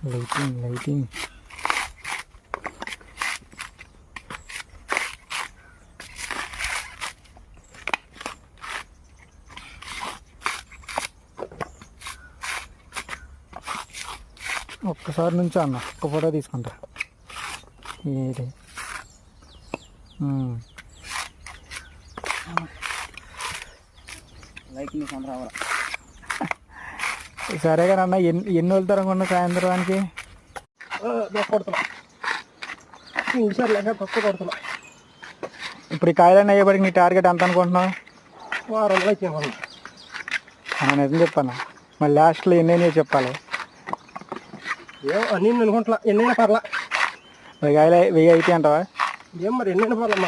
Lighting lighting ఒక్కసారి నుంచి అన్న ఒక్క ఫోటో తీసుకుంటా. ఇది సరే కానీ అన్న ఎన్ని వెళ్తారు అనుకున్నా సాయంత్రానికి? ఇప్పుడు ఈ కాయలన్నీ అయ్యేపడికి నీ టార్గెట్ ఎంత అనుకుంటున్నావు? వారంలో ఇచ్చేవాళ్ళు. నిజం చెప్పాను, మళ్ళీ లాస్ట్లో ఎన్నైనా చెప్పాలి. అన్నీ అనుకుంటా, ఎన్నైనా పర్లా. 1000 అయితే అంటావా? ఏం మరి ఎన్నైనా పర్లా.